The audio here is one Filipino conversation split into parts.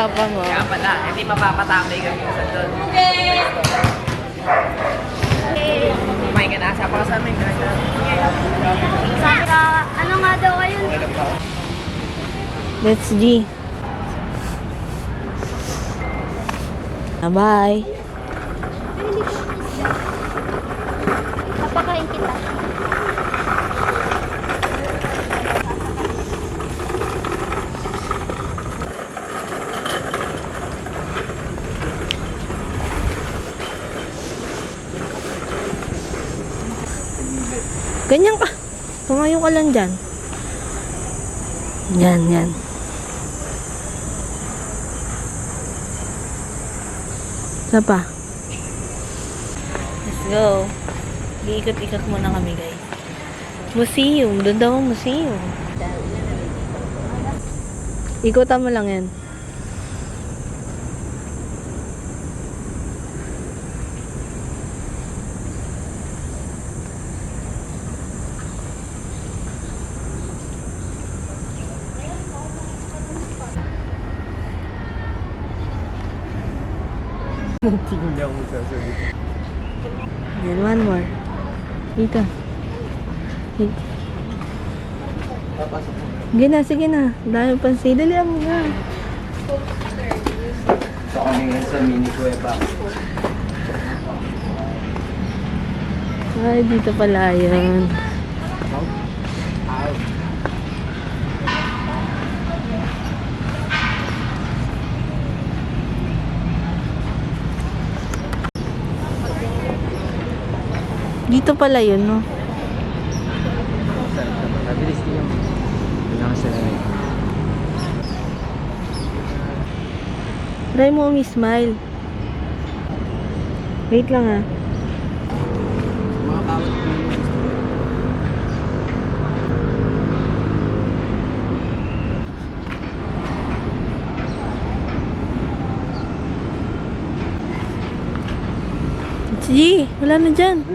papa mo. Kaya pala, hindi mapapatambay kami sa doon. Kumain ka na, sapa ka sa amin. Sabi ka, ano nga daw kayo? Let's G. Bye. Papakain kita. Ganyan ka. Tumayo ka lang dyan. Yan, yan. Isa pa. Let's go. Iikot-ikot muna kami, guys. Museum. Doon daw ang museum. Ikutan mo lang yan. Hindi ako magsasabi. Yan, one more. Dito. Papasok mo. Sige na, sige na. Dahil pansin. Dali mo nga. So kami ngayon sa mini kuweba. Ay, dito pala yun. Dito pala yun, no? Mabilis din yung pinakasalamay. Try mo smile. Wait lang, ah. Mga kawat ko yung G, wala na dyan.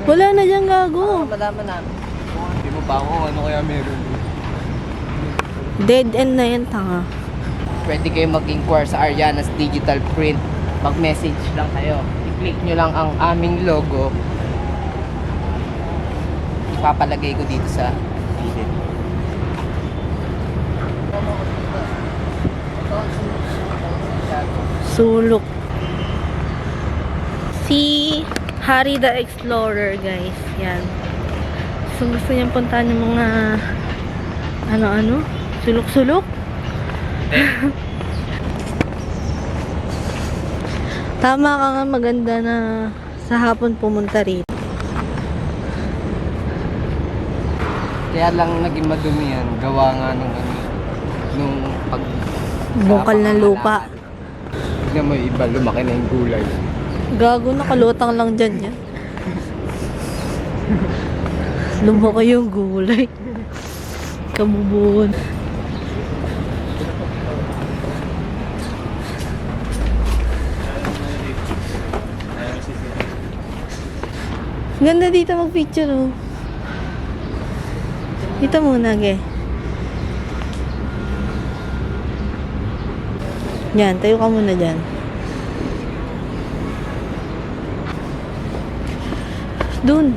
Wala na dyan, gago. malaman namin. Hindi mo pa ako ano kaya meron. Dead end na yan, tanga. Pwede kayo mag-inquire sa Ariana's Digital Print. Mag-message lang kayo. I-click nyo lang ang aming logo. Ipapalagay ko dito sa gilid. Sulok. Si Harry the Explorer, guys. Yan. So, gusto niyang puntahan yung mga ano-ano? Sulok-sulok? Tama ka nga, maganda na sa hapon pumunta rito. Kaya lang naging madumi yan. Gawa nga nung pag... Bungkal ng lupa. Tignan mo iba, lumaki na yung gulay. Gago, nakalutang lang dyan yan. Lumaki yung gulay. Kabubuon. Ganda dito mag-picture, oh. Dito muna, ge. Yan, tayo ka muna dyan. Dun.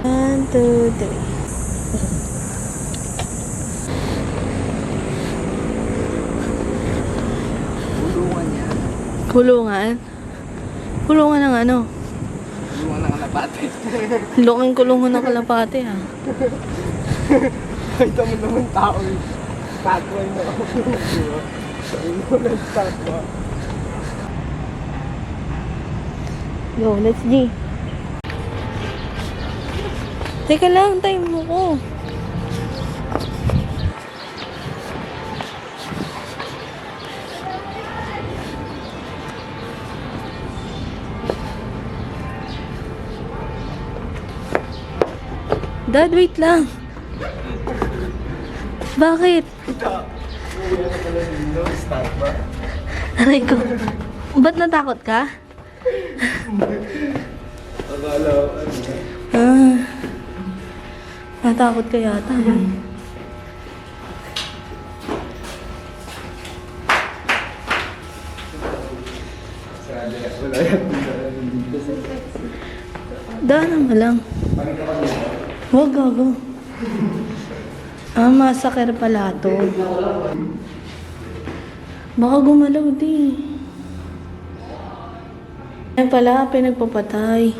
1, 2, 3. Kulungan niya. Kulungan? Kulungan ng ano? Kulungan ng kalapate. Luking kulungan ng kalapate, ha? Ito mo naman tao eh. Tagway na ako. Ito ng tagwa. Go, let's G. Teka lang, time mo ko. Dad, wait lang. Bakit? Aray ko. Ba't natakot ka? Ah. Natakot ka yata. Daan mo lang. Huwag gago. Ah, massacre pala to. Baka gumalaw di. Yan pala, pinagpapatay.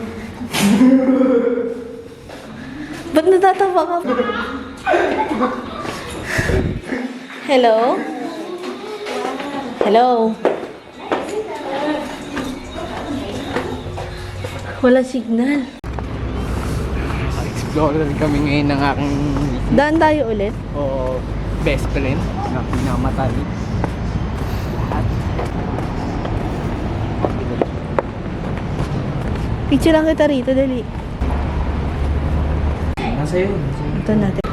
Ba't natatawa ka? Hello? Hello? Walang signal. Explorer kami ngayon ng aking Daan tayo ulit. best friend na pinamatay. Picture lang kita rito, dali. Nasa yun. Ito natin.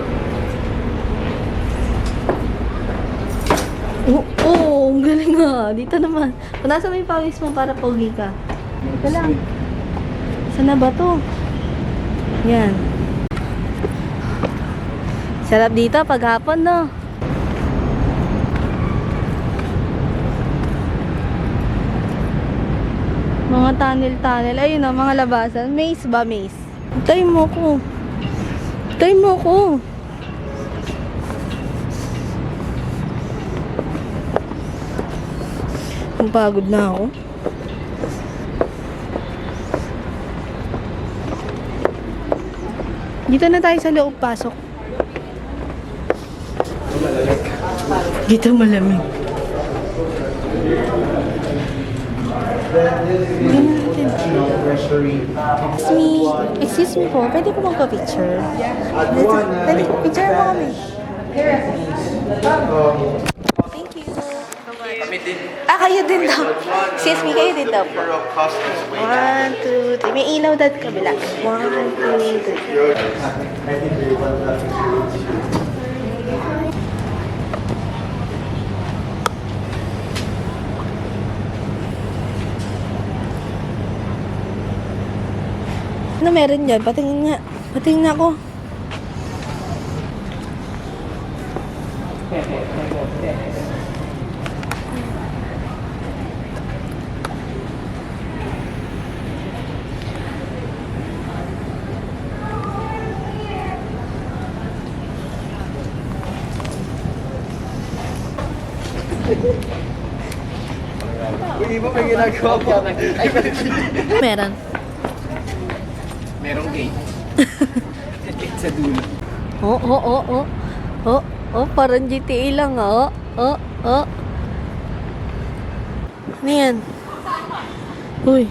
Oo, ang galing nga. Dito naman. Punasa mo yung pawis mo para pogi ka. Ito lang. Saan na ba to? Yan. Sarap dito pag hapon, no? Mga tunnel-tunnel. Ayun, no, mga labasan. Maze ba, maze? Tayo mo ko. Tayo mo ko. Ang pagod na ako. Dito na tayo sa loob, pasok. Dito malamig. Excuse me po, pwede po magpa-picture? Pwede, picture mo kami. Thank you. Ah, kayo din daw. Excuse me, kayo din daw po. 1, 2, 3. May ilaw dad kabila. 1, 2, 3. Ano meron dyan? Patingin nga. Patingin nga ako. Uy, iba may ginagawa po. Meron. Merong gate. Gate sa dulo. Parang GTA lang, oh. Ano yan? Uy.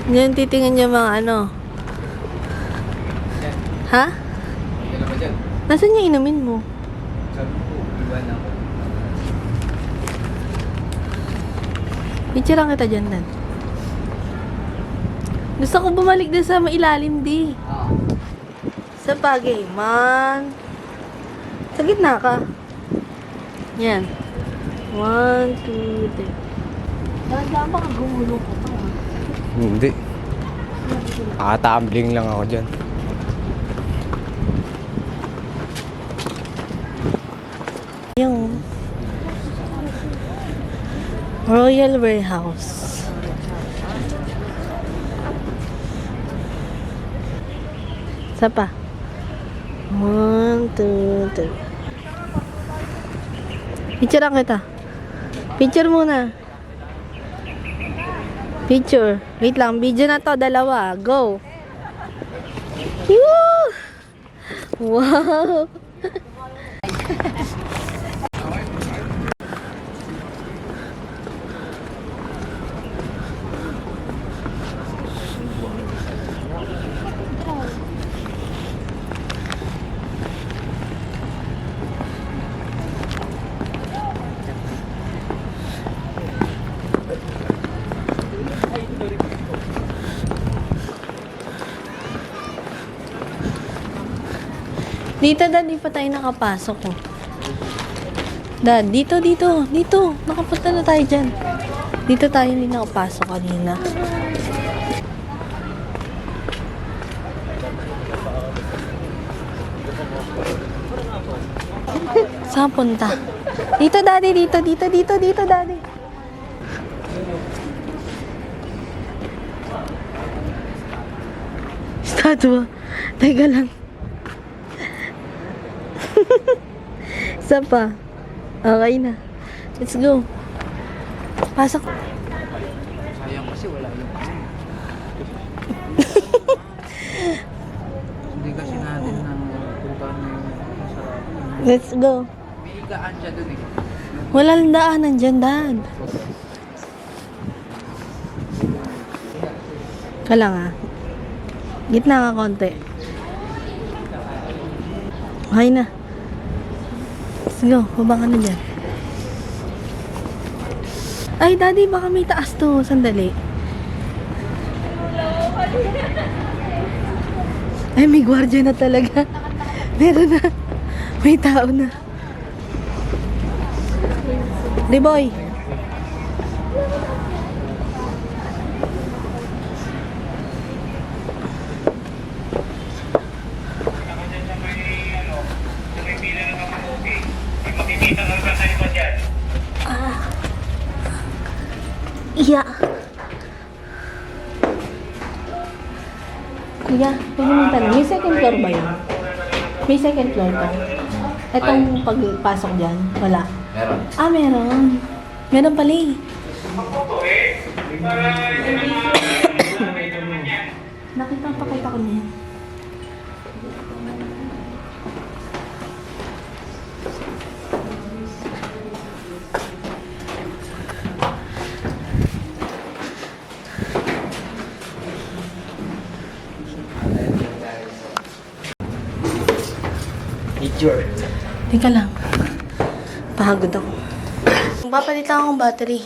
Yan, titingnan niya mga ano. Ha? Ano ba dyan? Nasaan niya inumin mo? Sabi ko, iwan ako. Picture lang kita dyan, Dan. Gusto ko bumalik din sa mailalim, di. Sa bagay, man. Sa gitna ka. Yan. 1, 2, 3. Dahan-dahan baka gumulong ko pa. Hindi. Nakatambling lang ako dyan. Yung Royal Warehouse. Isa pa. 1, 2, 3. Picture lang kita. Picture muna. Picture. Wait lang. Video na to. Dalawa. Go. Woo! Wow! Dito, Dad, di pa tayo nakapasok, oh. Dad, dito. Nakapunta na tayo dyan. Dito tayo hindi nakapasok kanina. Saan punta? Dito, daddy. Dito, daddy. Statue. Teka lang. Isa pa. Okay na. Let's go. Pasok. Sayang kasi wala yung Hindi kasi natin nang puntahan na yung masarap. Let's go. May higaan siya dun eh. Walang daanan dyan, dad. Kala nga. Gitna nga konti. Okay na. Let's go. Baba ka na dyan. Ay, daddy, baka may taas to. Sandali. Ay, may gwardiya na talaga. Meron na. May tao na. Riboy. Iya. Kuya, pwede mong tanong, may second floor ba yun? May second floor ba? Itong pagpasok dyan, wala. Meron. Ah, meron. Meron pala eh. Pakita ko na yan. Picture. Teka lang. Pagod ako. Magpapalit lang akong battery.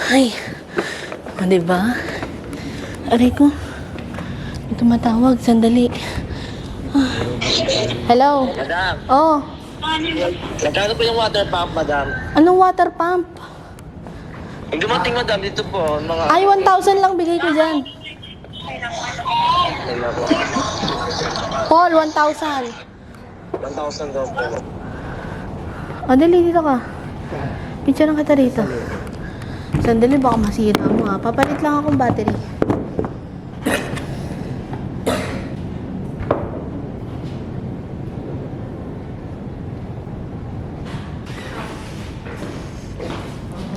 Ay. O, diba? Aray ko. May tumatawag. Sandali. Ah. Hello? Madam, Oh. magkano po yung water pump, madam? Anong water pump? Yung dumating, madam, dito po, mga... Ay, 1,000 lang bigay ko dyan. Wala po. Paul, 1,000. 1,000 daw po. O, dali, dito ka. Picture lang kita rito. Sandali, baka masira mo ha. Papalit lang akong battery.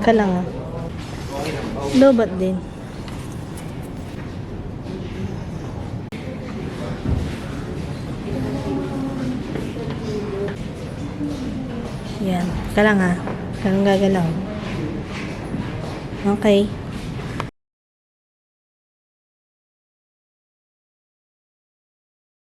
Ka lang ha. Lobat din. Yan. Ka lang ha. Kang gagalaw. Okay.